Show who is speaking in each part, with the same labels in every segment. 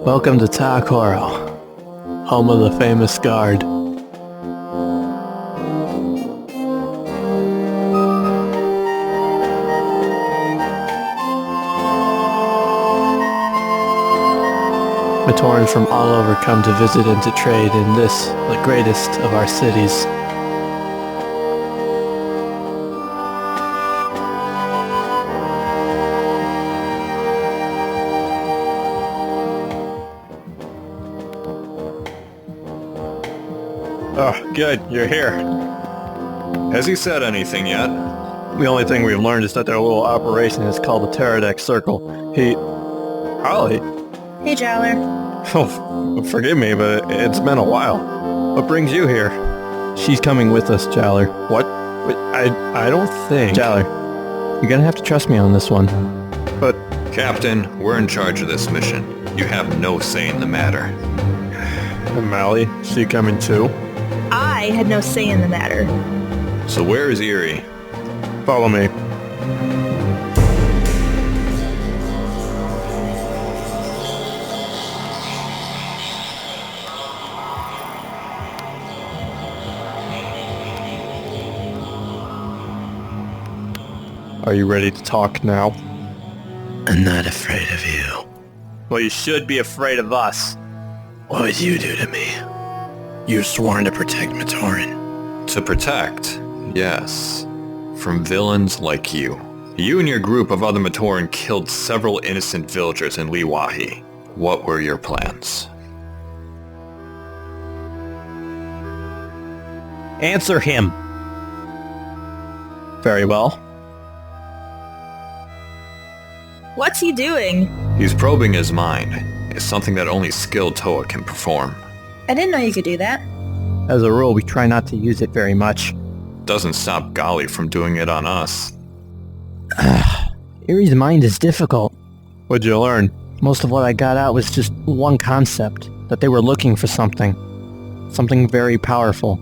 Speaker 1: Welcome to Ta-Koro, home of the famous guard. Matorans from all over come to visit and to trade in this, the greatest of our cities.
Speaker 2: Oh, good, you're here. Has he said anything yet?
Speaker 1: The only thing we've learned is that their little operation is called the Pterodactyl Circle. Hahli?
Speaker 3: Hey, Jowler.
Speaker 1: Oh, forgive me, but it's been a while. What brings you here? She's coming with us, Jowler. What? Wait, I don't think... Jowler, you're gonna have to trust me on this one. But...
Speaker 2: Captain, we're in charge of this mission. You have no say in the matter.
Speaker 1: And Mally, she coming too?
Speaker 3: I had no say in the matter.
Speaker 2: So where is Eerie?
Speaker 1: Follow me. Are you ready to talk now?
Speaker 4: I'm not afraid of you.
Speaker 1: Well, you should be afraid of us.
Speaker 4: What would you do to me? You've sworn to protect Matoran.
Speaker 2: To protect, yes. From villains like you. You and your group of other Matoran killed several innocent villagers in Liwahi. What were your plans?
Speaker 1: Answer him. Very well.
Speaker 3: What's he doing?
Speaker 2: He's probing his mind. It's something that only skilled Toa can perform.
Speaker 3: I didn't know you could do that.
Speaker 1: As a rule, we try not to use it very much.
Speaker 2: Doesn't stop Gali from doing it on us.
Speaker 1: Erie's mind is difficult. What'd you learn? Most of what I got out was just one concept, that they were looking for something. Something very powerful.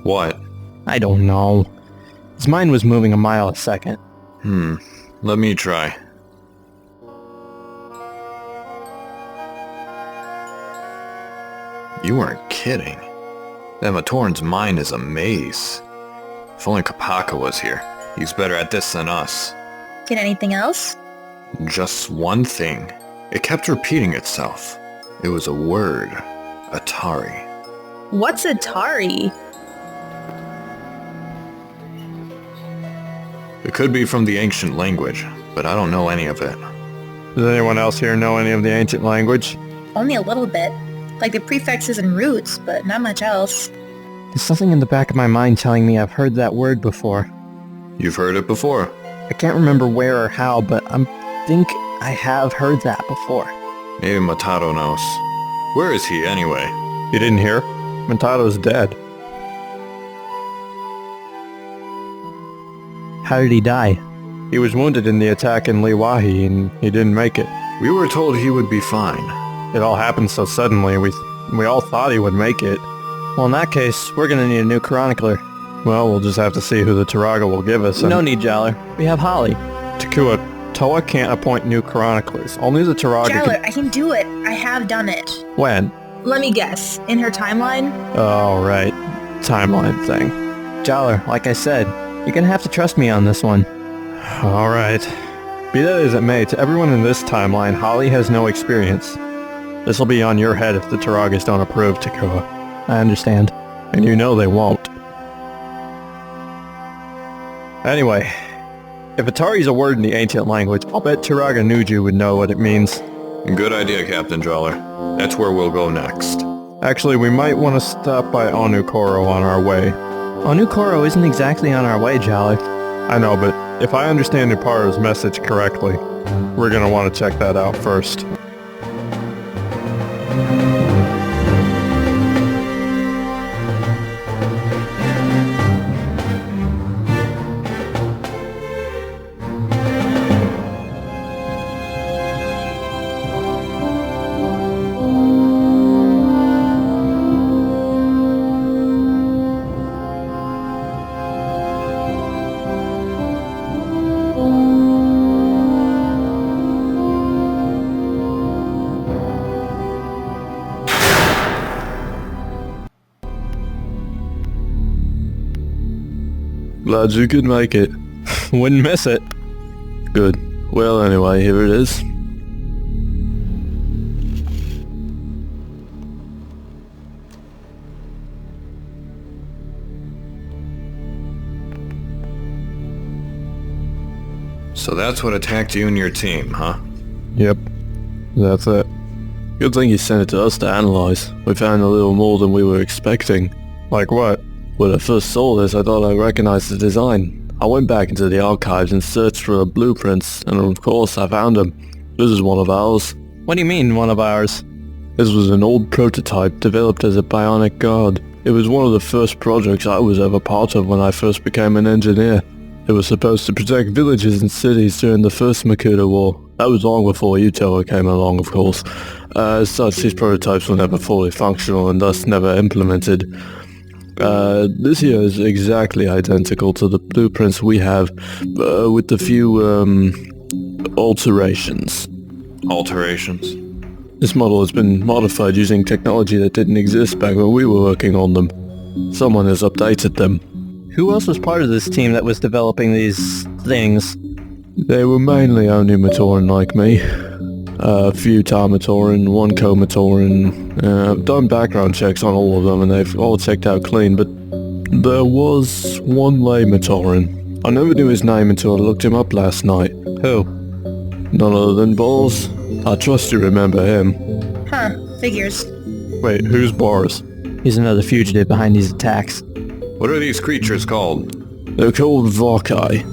Speaker 2: What?
Speaker 1: I don't know. His mind was moving a mile a second.
Speaker 2: Let me try. You weren't kidding. That Matoran's mind is a maze. If only Kapaka was here. He's better at this than us.
Speaker 3: Can anything else?
Speaker 2: Just one thing. It kept repeating itself. It was a word. Atari.
Speaker 3: What's Atari?
Speaker 2: It could be from the ancient language, but I don't know any of it.
Speaker 1: Does anyone else here know any of the ancient language?
Speaker 3: Only a little bit. Like the prefixes and roots, but not much else.
Speaker 1: There's something in the back of my mind telling me I've heard that word before.
Speaker 2: You've heard it before.
Speaker 1: I can't remember where or how, but I think I have heard that before.
Speaker 2: Maybe Matado knows. Where is he, anyway?
Speaker 1: You didn't hear? Matado's dead. How did he die? He was wounded in the attack in Liwahi, and he didn't make it.
Speaker 2: We were told he would be fine.
Speaker 1: It all happened so suddenly, we all thought he would make it. Well, in that case, we're gonna need a new Chronicler. Well, we'll just have to see who the Turaga will give us. No need, Jowler. We have Hahli. Takua, Toa can't appoint new Chroniclers. Only the Turaga
Speaker 3: Jowler, I can do it. I have done it.
Speaker 1: When?
Speaker 3: Let me guess. In her timeline?
Speaker 1: Oh, right. Timeline thing. Jowler, like I said, you're gonna have to trust me on this one. All right. Be that as it may, to everyone in this timeline, Hahli has no experience. This'll be on your head if the Turagas don't approve, Takua. I understand. And you know they won't. Anyway, if Atari's a word in the ancient language, I'll bet Turaga Nuju would know what it means.
Speaker 2: Good idea, Captain Jowler. That's where we'll go next.
Speaker 1: Actually, we might want to stop by Onukoro on our way. Onukoro isn't exactly on our way, Jowler. I know, but if I understand Nuparo's message correctly, we're gonna want to check that out first.
Speaker 4: Glad you could make it.
Speaker 1: Wouldn't miss it.
Speaker 4: Good. Well, anyway, here it is.
Speaker 2: So that's what attacked you and your team, huh?
Speaker 4: Yep. That's it. Good thing you sent it to us to analyze. We found a little more than we were expecting.
Speaker 1: Like what?
Speaker 4: When I first saw this, I thought I recognized the design. I went back into the archives and searched for the blueprints, and of course I found them. This is one of ours.
Speaker 1: What do you mean, one of ours?
Speaker 4: This was an old prototype developed as a bionic guard. It was one of the first projects I was ever part of when I first became an engineer. It was supposed to protect villages and cities during the first Makuta War. That was long before Utah came along, of course. As such, these prototypes were never fully functional and thus never implemented. This here is exactly identical to the blueprints we have, with a few, alterations.
Speaker 2: Alterations?
Speaker 4: This model has been modified using technology that didn't exist back when we were working on them. Someone has updated them.
Speaker 1: Who else was part of this team that was developing these things?
Speaker 4: They were mainly only Matoran like me. A few Ta-Matoran, one Co-Matoran. I've done background checks on all of them and they've all checked out clean, but there was one lay Matoran. I never knew his name until I looked him up last night.
Speaker 1: Who?
Speaker 4: None other than Boris. I trust you remember him.
Speaker 3: Huh, figures.
Speaker 4: Wait, who's Boris?
Speaker 1: He's another fugitive behind these attacks.
Speaker 2: What are these creatures called?
Speaker 4: They're called Vokai.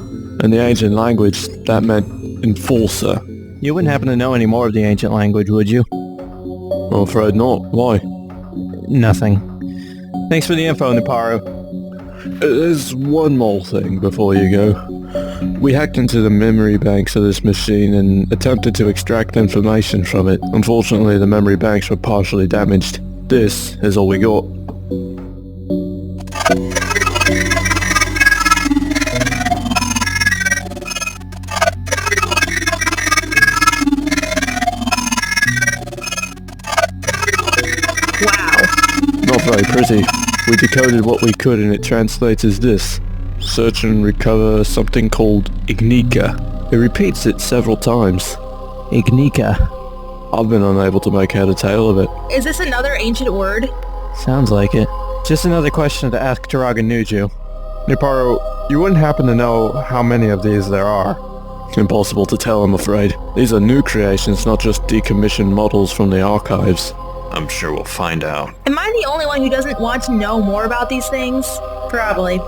Speaker 4: In the ancient language, that meant enforcer.
Speaker 1: You wouldn't happen to know any more of the ancient language, would you?
Speaker 4: I'm afraid not. Why?
Speaker 1: Nothing. Thanks for the info, Naparu.
Speaker 4: There's one more thing before you go. We hacked into the memory banks of this machine and attempted to extract information from it. Unfortunately, the memory banks were partially damaged. This is all we got. Not very pretty. We decoded what we could and it translates as this. Search and recover something called Ignika. It repeats it several times.
Speaker 1: Ignika.
Speaker 4: I've been unable to make head or tail of it.
Speaker 3: Is this another ancient word?
Speaker 1: Sounds like it. Just another question to ask Turaga Nuju. Naparu, you wouldn't happen to know how many of these there are?
Speaker 4: Impossible to tell, I'm afraid. These are new creations, not just decommissioned models from the archives.
Speaker 2: I'm sure we'll find out.
Speaker 3: Am I the only one who doesn't want to know more about these things? Probably.